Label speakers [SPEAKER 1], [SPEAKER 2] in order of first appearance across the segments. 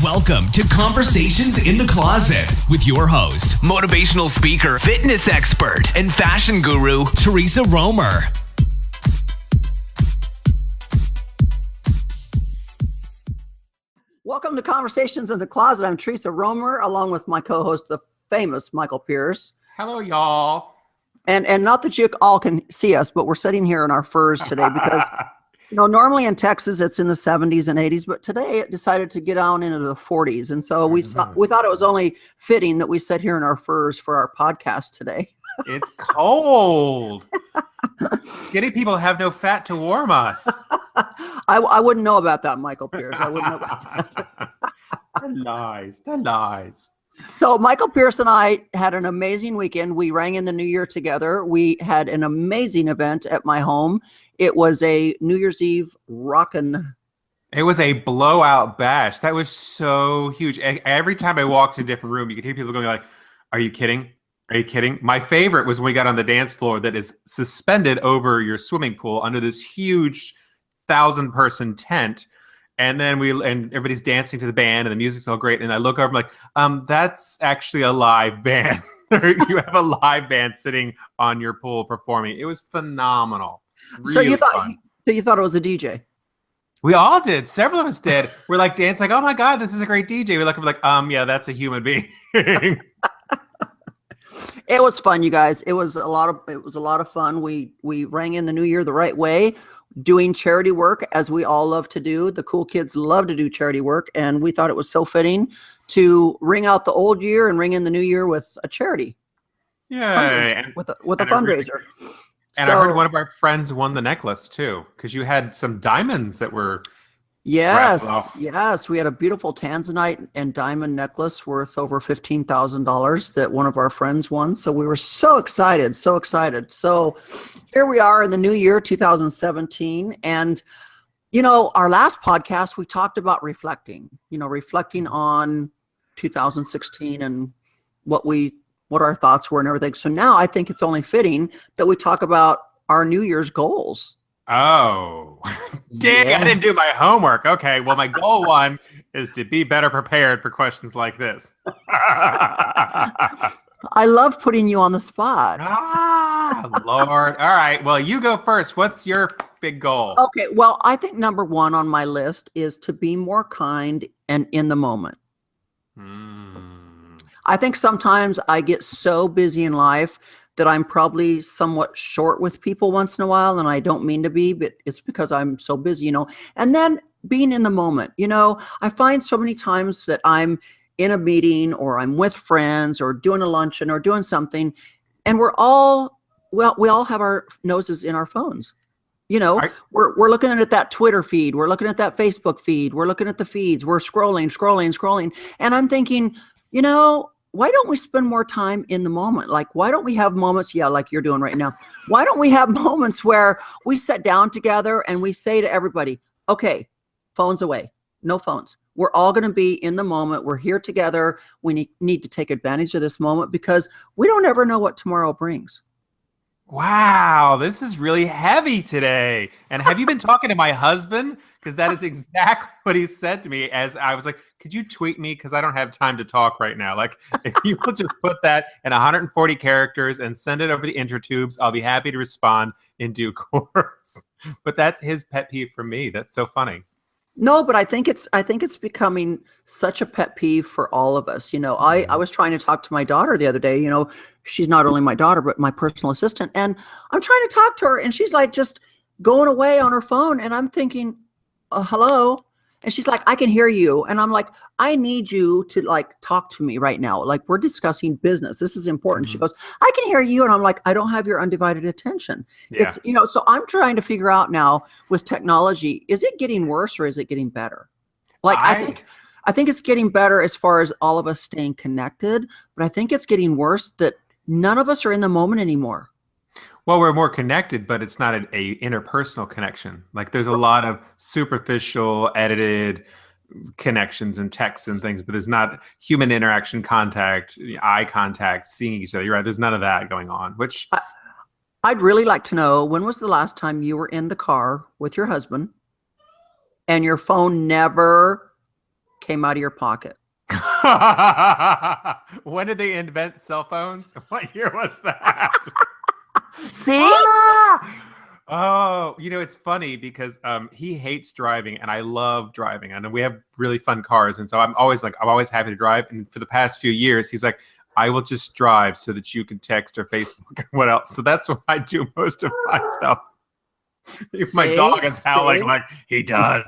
[SPEAKER 1] Welcome to Conversations in the Closet with your host, motivational speaker, fitness expert, and fashion guru, Theresa Roemer.
[SPEAKER 2] Welcome to Conversations in the Closet. I'm Theresa Roemer, along with my co-host, the famous Michael Pearce.
[SPEAKER 3] Hello, y'all.
[SPEAKER 2] And not that you all can see us, but we're sitting here in our furs today because, normally in Texas it's in the 70s and 80s, but today it decided to get on into the 40s. And so we thought it was only fitting that we sit here in our furs for our podcast today.
[SPEAKER 3] It's cold. Skinny people have no fat to warm us.
[SPEAKER 2] I wouldn't know about that, Michael Pearce. I wouldn't know about that.
[SPEAKER 3] That lies.
[SPEAKER 2] So Michael Pearce and I had an amazing weekend. We rang in the new year together. We had an amazing event at my home. It was a New Year's Eve rockin'.
[SPEAKER 3] It was a blowout bash. That was so huge. Every time I walked to a different room, you could hear people going like, "Are you kidding? Are you kidding?" My favorite was when we got on the dance floor that is suspended over your swimming pool under this huge 1,000-person tent. And then everybody's dancing to the band and the music's all great. And I look over, I'm like, that's actually a live band. You have a live band sitting on your pool performing. It was phenomenal. Really
[SPEAKER 2] So you thought it was a DJ?
[SPEAKER 3] We all did. Several of us did. We're like dancing, like, oh my God, this is a great DJ. We're like, yeah, that's a human being.
[SPEAKER 2] It was fun, you guys. It was a lot of fun. We rang in the new year the right way, doing charity work as we all love to do. The cool kids love to do charity work, and we thought it was so fitting to ring out the old year and ring in the new year with a charity.
[SPEAKER 3] Yeah,
[SPEAKER 2] with a fundraiser.
[SPEAKER 3] And I heard one of our friends won the necklace too, because you had some diamonds that were. Yes. We had a beautiful tanzanite and diamond necklace worth over $15,000 that one of our friends won. So we were so excited. So here we are in the new year, 2017. And, our last podcast, we talked about reflecting on 2016 and what our thoughts were and everything. So now I think it's only fitting that we talk about our New Year's goals. Oh, dang, yeah. I didn't do my homework. Okay, well, my goal one is to be better prepared for questions like this.
[SPEAKER 2] I love putting you on the spot.
[SPEAKER 3] Lord. All right, well, you go first. What's your big goal?
[SPEAKER 2] Okay, well, I think number one on my list is to be more kind and in the moment. I think sometimes I get so busy in life that I'm probably somewhat short with people once in a while, and I don't mean to be, but it's because I'm so busy, and then being in the moment, I find so many times that I'm in a meeting or I'm with friends or doing a luncheon or doing something, and we all have our noses in our phones. We're looking at that Twitter feed. We're looking at that Facebook feed. We're looking at the feeds. We're scrolling. And I'm thinking, why don't we spend more time in the moment? Like, why don't we have moments, like you're doing right now? Why don't we have moments where we sit down together and we say to everybody, okay, phones away, no phones. We're all going to be in the moment. We're here together. We need to take advantage of this moment because we don't ever know what tomorrow brings.
[SPEAKER 3] Wow, this is really heavy today. And have you been talking to my husband? Because that is exactly what he said to me as I was like, could you tweet me? Because I don't have time to talk right now. Like, if you will just put that in 140 characters and send it over the intertubes, I'll be happy to respond in due course. But that's his pet peeve for me. That's so funny.
[SPEAKER 2] No, but I think it's becoming such a pet peeve for all of us. I was trying to talk to my daughter the other day. She's not only my daughter, but my personal assistant. And I'm trying to talk to her and she's like just going away on her phone. And I'm thinking, hello. And she's like, I can hear you. And I'm like, I need you to talk to me right now. Like, we're discussing business. This is important. Mm-hmm. She goes, I can hear you. And I'm like, I don't have your undivided attention. Yeah. It's, so I'm trying to figure out now with technology, is it getting worse or is it getting better? I think it's getting better as far as all of us staying connected, but I think it's getting worse that none of us are in the moment anymore.
[SPEAKER 3] Well, we're more connected, but it's not a interpersonal connection. Like, there's a lot of superficial, edited connections and texts and things, but there's not human interaction, contact, eye contact, seeing each other. You're right. There's none of that going on, which
[SPEAKER 2] I'd really like to know, when was the last time you were in the car with your husband and your phone never came out of your pocket.
[SPEAKER 4] When did they invent cell phones? What year was that?
[SPEAKER 2] See?
[SPEAKER 4] Oh, it's funny because he hates driving and I love driving. And we have really fun cars. And so I'm always happy to drive. And for the past few years, he's like, I will just drive so that you can text or Facebook or what else. So that's what I do most of my stuff. My dog is howling like he does.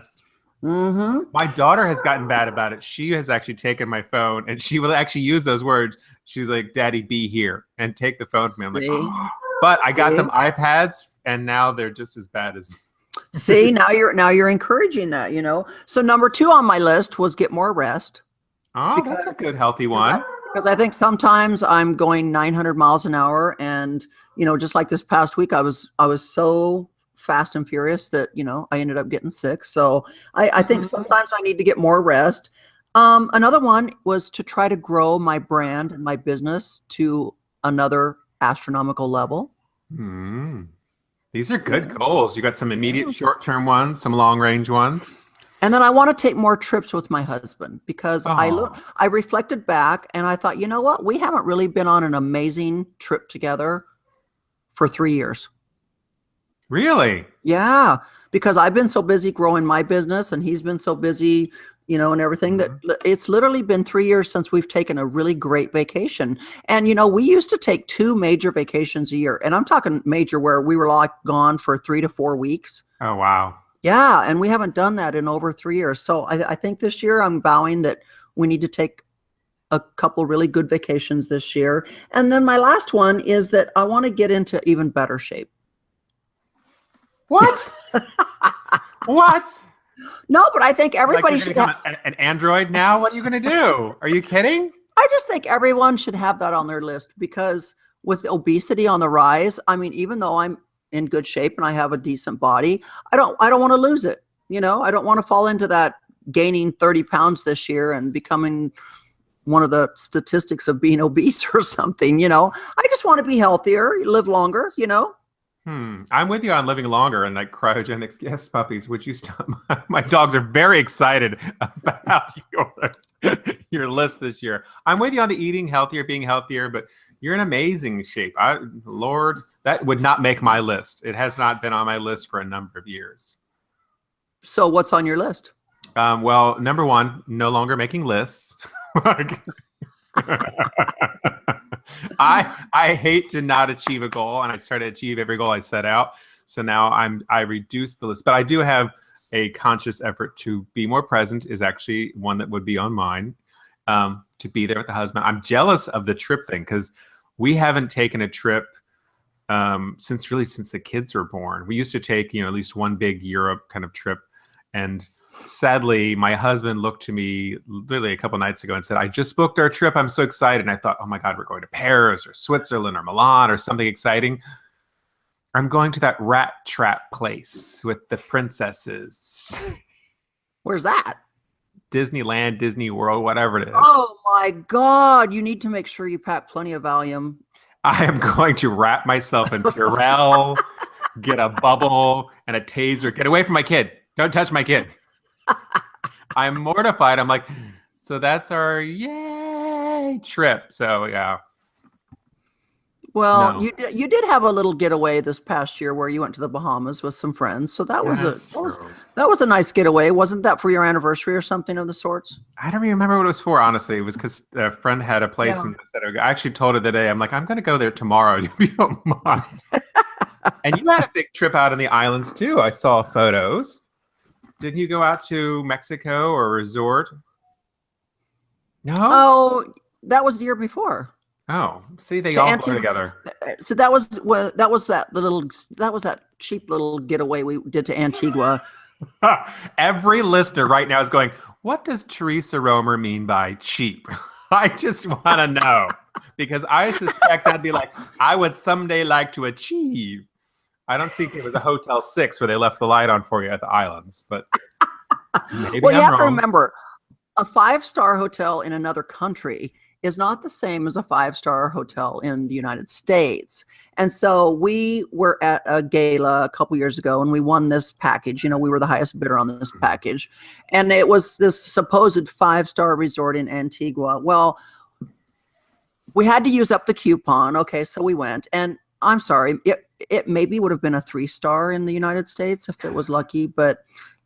[SPEAKER 2] Mm-hmm.
[SPEAKER 4] My daughter has gotten bad about it. She has actually taken my phone and she will actually use those words. She's like, Daddy, be here, and take the phone from me. I'm like, oh. But I got them iPads and now they're just as bad as me.
[SPEAKER 2] See, now you're encouraging that, So number 2 on my list was get more rest.
[SPEAKER 4] Oh, that's a good healthy one.
[SPEAKER 2] Because I think sometimes I'm going 900 miles an hour, and just like this past week, I was so fast and furious that I ended up getting sick. So I think sometimes I need to get more rest. Another one was to try to grow my brand and my business to another astronomical level.
[SPEAKER 4] These are good goals. You got some immediate short-term ones, some long-range ones.
[SPEAKER 2] And then I want to take more trips with my husband because I reflected back and I thought, you know what? We haven't really been on an amazing trip together for 3 years.
[SPEAKER 4] Really?
[SPEAKER 2] Yeah, because I've been so busy growing my business and he's been so busy, and everything that it's literally been 3 years since we've taken a really great vacation. And, we used to take 2 major vacations a year. And I'm talking major where we were like gone for 3 to 4 weeks.
[SPEAKER 4] Oh, wow.
[SPEAKER 2] Yeah, and we haven't done that in over 3 years. So I think this year I'm vowing that we need to take a couple really good vacations this year. And then my last one is that I want to get into even better shape.
[SPEAKER 4] What? What?
[SPEAKER 2] No, but I think everybody should have
[SPEAKER 4] an android now. What are you going to do? Are you kidding?
[SPEAKER 2] I just think everyone should have that on their list because with obesity on the rise, I mean, even though I'm in good shape and I have a decent body, I don't want to lose it. I don't want to fall into that gaining 30 pounds this year and becoming one of the statistics of being obese or something. I just want to be healthier, live longer,
[SPEAKER 4] I'm with you on living longer and like cryogenics. Yes, puppies, would you stop? My dogs are very excited about your list this year. I'm with you on the eating healthier, being healthier, but you're in amazing shape. Lord, that would not make my list. It has not been on my list for a number of years.
[SPEAKER 2] So what's on your list?
[SPEAKER 4] Well, number 1, no longer making lists. I hate to not achieve a goal, and I try to achieve every goal I set out. So now I reduced the list, but I do have a conscious effort to be more present. Is actually one that would be on mine. To be there with the husband. I'm jealous of the trip thing because we haven't taken a trip since the kids were born. We used to take at least one big Europe kind of trip, and sadly, my husband looked to me literally a couple nights ago and said, I just booked our trip. I'm so excited. And I thought, oh my God, we're going to Paris or Switzerland or Milan or something exciting. I'm going to that rat trap place with the princesses.
[SPEAKER 2] Where's that?
[SPEAKER 4] Disneyland, Disney World, whatever it is.
[SPEAKER 2] Oh my God. You need to make sure you pack plenty of Valium.
[SPEAKER 4] I am going to wrap myself in Purell, get a bubble and a taser. Get away from my kid. Don't touch my kid. I'm mortified. I'm like, so that's our yay trip. So yeah.
[SPEAKER 2] Well, no. You did have a little getaway this past year where you went to the Bahamas with some friends. So that was a nice getaway. Wasn't that for your anniversary or something of the sorts?
[SPEAKER 4] I don't even remember what it was for, honestly. It was because a friend had a place and said, I actually told her today, I'm like, I'm going to go there tomorrow if you don't mind. And you had a big trip out in the islands too. I saw photos. Didn't you go out to Mexico or a resort? No?
[SPEAKER 2] Oh, that was the year before.
[SPEAKER 4] Oh, see, they all go together.
[SPEAKER 2] So that was that cheap little getaway we did to Antigua.
[SPEAKER 4] Every listener right now is going, what does Theresa Roemer mean by cheap? I just want to know because I suspect that'd be like, I would someday like to achieve. I don't think it was a Hotel 6 where they left the light on for you at the islands, but maybe
[SPEAKER 2] well, you have
[SPEAKER 4] wrong.
[SPEAKER 2] to remember, a 5-star hotel in another country is not the same as a 5-star hotel in the United States. And so we were at a gala a couple years ago and we won this package. You know, we were the highest bidder on this package. And it was this supposed 5-star resort in Antigua. Well, we had to use up the coupon. Okay, so we went. And I'm sorry, it maybe would have been a 3-star in the United States if it was lucky, but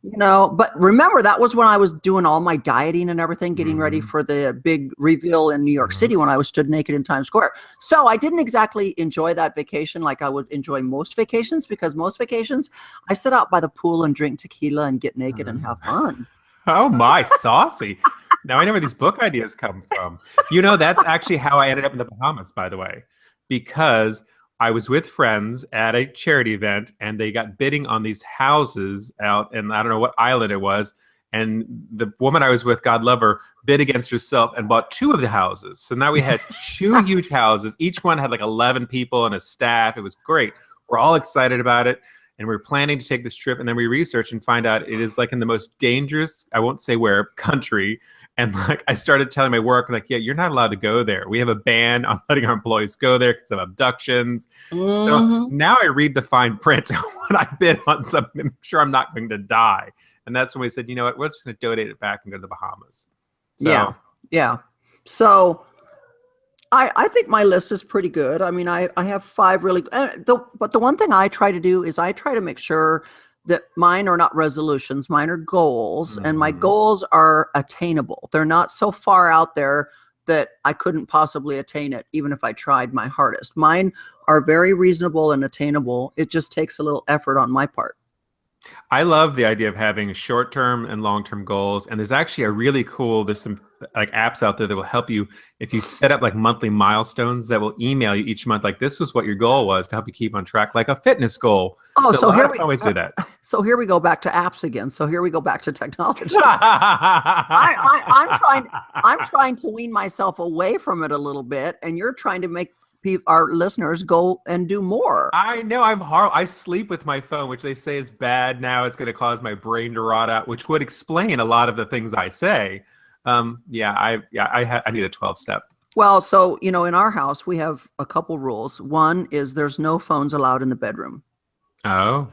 [SPEAKER 2] but remember, that was when I was doing all my dieting and everything, getting ready for the big reveal in New York City when I was stood naked in Times Square. So I didn't exactly enjoy that vacation like I would enjoy most vacations, because most vacations I sit out by the pool and drink tequila and get naked and have fun.
[SPEAKER 4] Oh my, saucy. Now I know where these book ideas come from. That's actually how I ended up in the Bahamas, by the way, because I was with friends at a charity event and they got bidding on these houses out, and I don't know what island it was. And the woman I was with, God love her, bid against herself and bought 2 of the houses. So now we had 2 huge houses. Each one had like 11 people and a staff. It was great. We're all excited about it. And we're planning to take this trip. And then we research and find out it is like in the most dangerous, I won't say where, country. And like I started telling my work, like, yeah, you're not allowed to go there. We have a ban on letting our employees go there because of abductions. So now I read the fine print when I bid on something to make sure I'm not going to die. And that's when we said, you know what, we're just going to donate it back and go to the Bahamas. So,
[SPEAKER 2] yeah. So I think my list is pretty good. I mean, I have 5 really, but the one thing I try to do is I try to make sure that mine are not resolutions, mine are goals, and my goals are attainable. They're not so far out there that I couldn't possibly attain it, even if I tried my hardest. Mine are very reasonable and attainable. It just takes a little effort on my part.
[SPEAKER 4] I love the idea of having short-term and long-term goals. And there's actually there's some like apps out there that will help you if you set up like monthly milestones that will email you each month. Like this was what your goal was to help you keep on track, like a fitness goal.
[SPEAKER 2] Oh, so here we
[SPEAKER 4] always do that.
[SPEAKER 2] So here we go back to apps again. So here we go back to technology. I'm trying to wean myself away from it a little bit, and you're trying to make our listeners go and do more.
[SPEAKER 4] I know, I'm horrible. I sleep with my phone, which they say is bad now. It's going to cause my brain to rot out, which would explain a lot of the things I say. I need a 12-step.
[SPEAKER 2] Well, so, in our house, we have a couple rules. One is there's no phones allowed in the bedroom.
[SPEAKER 4] Oh.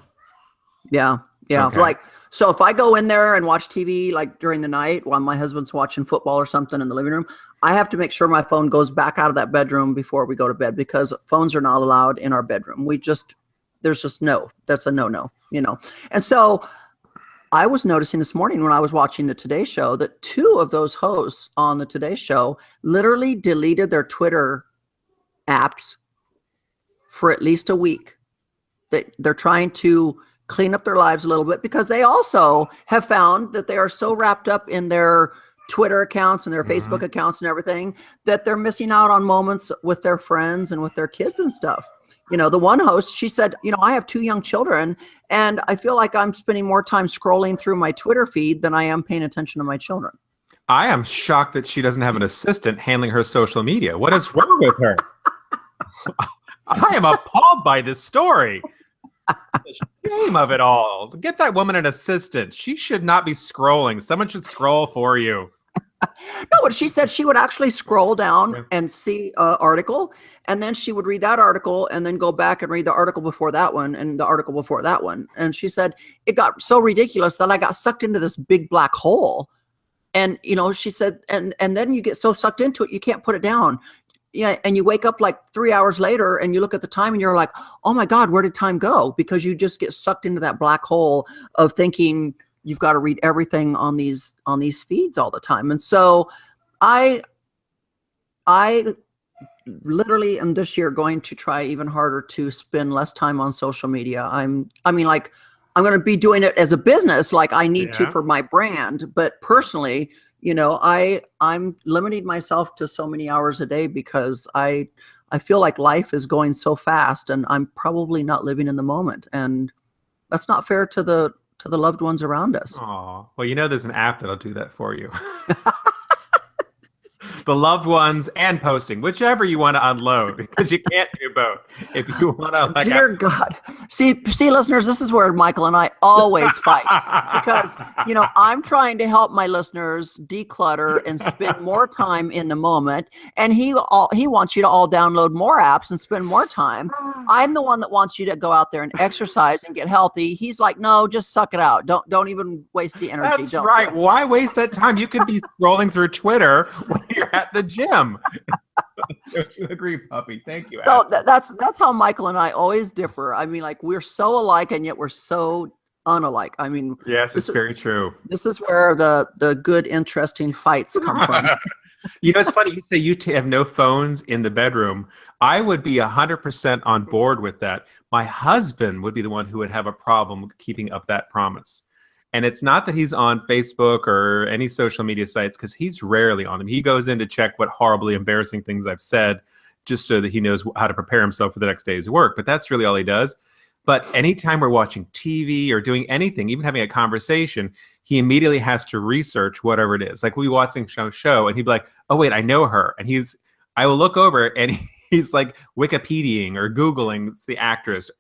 [SPEAKER 2] Yeah.
[SPEAKER 4] Okay.
[SPEAKER 2] Like, so if I go in there and watch TV, like during the night while my husband's watching football or something in the living room, I have to make sure my phone goes back out of that bedroom before we go to bed, because phones are not allowed in our bedroom. That's a no. And so I was noticing this morning when I was watching the Today Show that 2 of those hosts on the Today Show literally deleted their Twitter apps for at least a week. They're trying to clean up their lives a little bit, because they also have found that they are so wrapped up in their Twitter accounts and their Facebook accounts and everything that they're missing out on moments with their friends and with their kids and stuff. The one host, she said, I have 2 young children and I feel like I'm spending more time scrolling through my Twitter feed than I am paying attention to my children.
[SPEAKER 4] I am shocked that she doesn't have an assistant handling her social media. What is wrong with her? I am appalled by this story. The shame of it all. Get that woman an assistant. She should not be scrolling. Someone should scroll for you.
[SPEAKER 2] No, but she said she would actually scroll down and see an article, and then she would read that article and then go back and read the article before that one and the article before that one. And she said it got so ridiculous that I got sucked into this big black hole. And, she said, and then you get so sucked into it, you can't put it down. Yeah, and you wake up like 3 hours later and you look at the time and you're like, oh my God, where did time go? Because you just get sucked into that black hole of thinking you've got to read everything on these feeds all the time. And so I literally am this year going to try even harder to spend less time on social media. I'm going to be doing it as a business, like I need to for my brand, but personally, I'm limiting myself to so many hours a day because I feel like life is going so fast and I'm probably not living in the moment. And that's not fair to the loved ones around us.
[SPEAKER 4] Oh, well, there's an app that'll do that for you. The loved ones and posting, whichever you want to unload, because you can't do both. If you want to, like,
[SPEAKER 2] Dear God. See, listeners, this is where Michael and I always fight because, I'm trying to help my listeners declutter and spend more time in the moment. And he wants you to all download more apps and spend more time. I'm the one that wants you to go out there and exercise and get healthy. He's like, no, just suck it out. Don't even waste the energy.
[SPEAKER 4] That's right. Why waste that time? You could be scrolling through Twitter when you're at the gym. Don't you agree, puppy? Thank you.
[SPEAKER 2] So that's how Michael and I always differ. I mean, like, we're so alike and yet we're so unalike. I mean,
[SPEAKER 4] yes, it's very true.
[SPEAKER 2] This is where the good, interesting fights come from.
[SPEAKER 4] It's funny. You say you have no phones in the bedroom. I would be 100% on board with that. My husband would be the one who would have a problem keeping up that promise. And it's not that he's on Facebook or any social media sites, because he's rarely on them. He goes in to check what horribly embarrassing things I've said, just so that he knows how to prepare himself for the next day's work. But that's really all he does. But anytime we're watching TV or doing anything, even having a conversation, he immediately has to research whatever it is. Like, we watching show and he'd be like, oh, wait, I know her. And I will look over and he's like Wikipediaing or Googling the actress.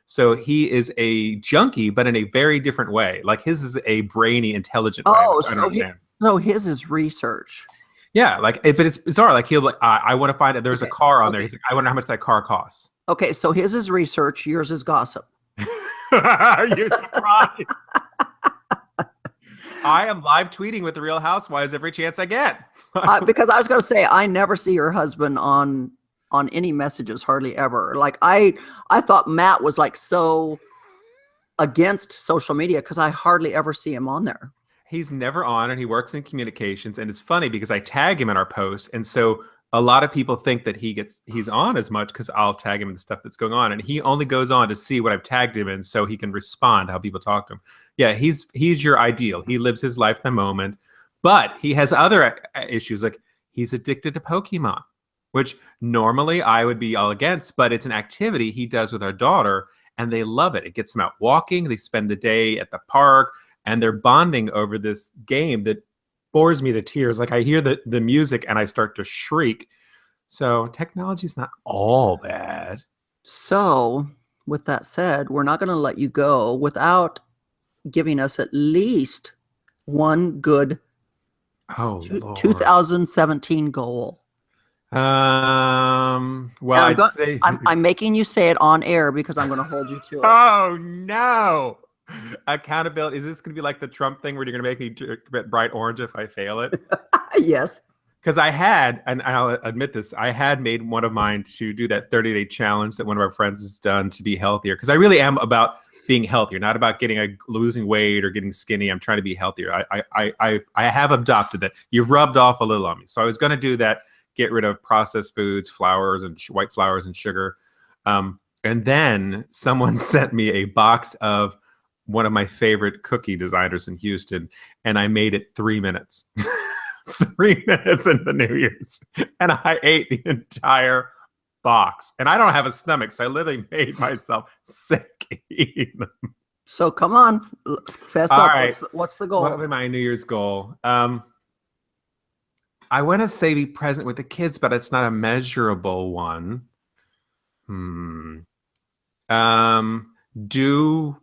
[SPEAKER 4] So he is a junkie, but in a very different way. Like, his is a brainy, intelligent way.
[SPEAKER 2] So his is research.
[SPEAKER 4] Yeah, but it's bizarre. Like, he'll I want to find out. There's a car on there. He's like, I wonder how much that car costs.
[SPEAKER 2] Okay, so his is research, yours is gossip.
[SPEAKER 4] You're surprised. I am live tweeting with the Real Housewives every chance I get.
[SPEAKER 2] Because I was going to say, I never see your husband on any messages, hardly ever. Like, I thought Matt was like so against social media because I hardly ever see him on there.
[SPEAKER 4] He's never on, and he works in communications. And it's funny because I tag him in our posts, and so a lot of people think that he's on as much because I'll tag him in the stuff that's going on, and he only goes on to see what I've tagged him in so he can respond to how people talk to him. Yeah, he's your ideal. He lives his life in the moment, but he has other issues. Like, he's addicted to Pokemon, which normally I would be all against, but it's an activity he does with our daughter, and they love it. It gets them out walking. They spend the day at the park, and they're bonding over this game that bores me to tears. Like, I hear the music and I start to shriek. So technology's not all bad.
[SPEAKER 2] So with that said, we're not going to let you go without giving us at least one good 2017 goal.
[SPEAKER 4] Well,
[SPEAKER 2] I'm making you say it on air because I'm going to hold you to it.
[SPEAKER 4] Oh no. Accountability. Is this going to be like the Trump thing where you're going to make me get bright orange if I fail it?
[SPEAKER 2] Yes.
[SPEAKER 4] Because I had, and I'll admit this, I had made one of mine to do that 30-day challenge that one of our friends has done to be healthier. Because I really am about being healthier, not about losing weight or getting skinny. I'm trying to be healthier. I have adopted that. You've rubbed off a little on me. So I was going to do that, get rid of processed foods, flours and white flours and sugar. And then someone sent me a box of one of my favorite cookie designers in Houston, and I made it 3 minutes. 3 minutes into New Year's, and I ate the entire box. And I don't have a stomach, so I literally made myself sick eating them.
[SPEAKER 2] So come on, fess up.
[SPEAKER 4] Right.
[SPEAKER 2] What's the goal?
[SPEAKER 4] What would be my New Year's goal? I want to say be present with the kids, but it's not a measurable one. Do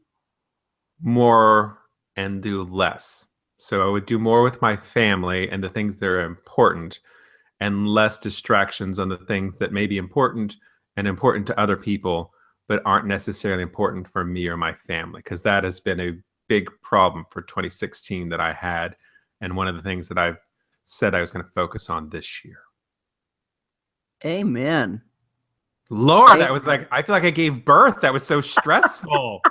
[SPEAKER 4] more and do less. So I would do more with my family and the things that are important, and less distractions on the things that may be important and important to other people, but aren't necessarily important for me or my family, because that has been a big problem for 2016 that I had, and one of the things that I've said I was going to focus on this year.
[SPEAKER 2] Amen.
[SPEAKER 4] Lord, that was like, I feel like I gave birth. That was so stressful.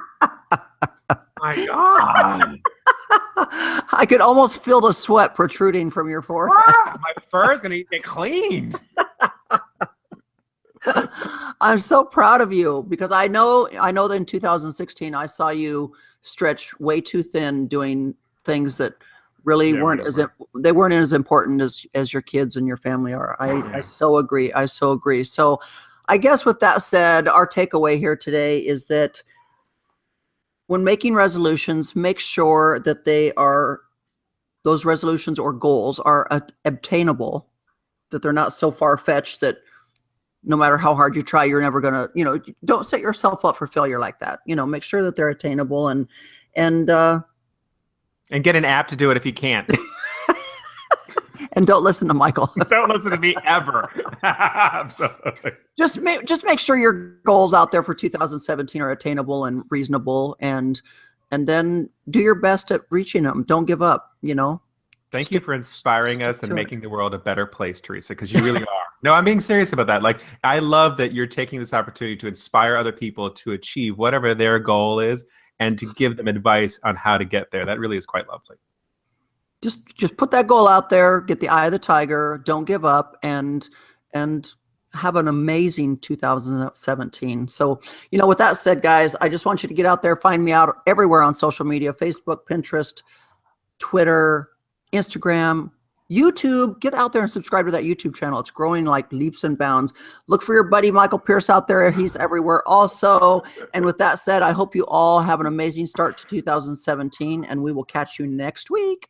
[SPEAKER 4] My God.
[SPEAKER 2] I could almost feel the sweat protruding from your forehead.
[SPEAKER 4] My fur is going to get cleaned.
[SPEAKER 2] I'm so proud of you, because I know that in 2016 I saw you stretch way too thin doing things that really weren't as important as your kids and your family are. I so agree. So I guess with that said, our takeaway here today is that when making resolutions, make sure that those resolutions or goals are obtainable, that they're not so far-fetched that no matter how hard you try, you're never going to, don't set yourself up for failure like that. Make sure that they're attainable and
[SPEAKER 4] get an app to do it if you can't.
[SPEAKER 2] And don't listen to Michael.
[SPEAKER 4] Don't listen to me ever. Absolutely.
[SPEAKER 2] Just make sure your goals out there for 2017 are attainable and reasonable, and then do your best at reaching them. Don't give up.
[SPEAKER 4] Thank you for inspiring us and making the world a better place, Theresa, because you really are. No, I'm being serious about that. Like, I love that you're taking this opportunity to inspire other people to achieve whatever their goal is and to give them advice on how to get there. That really is quite lovely.
[SPEAKER 2] Just put that goal out there, get the eye of the tiger, don't give up, and have an amazing 2017. So, with that said, guys, I just want you to get out there, find me out everywhere on social media, Facebook, Pinterest, Twitter, Instagram, YouTube. Get out there and subscribe to that YouTube channel. It's growing like leaps and bounds. Look for your buddy, Michael Pearce, out there. He's everywhere also. And with that said, I hope you all have an amazing start to 2017, and we will catch you next week.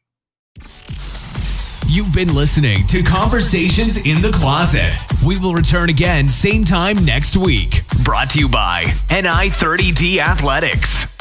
[SPEAKER 1] You've been listening to Conversations in the Closet. We will return again same time next week. Brought to you by NI30D Athletics.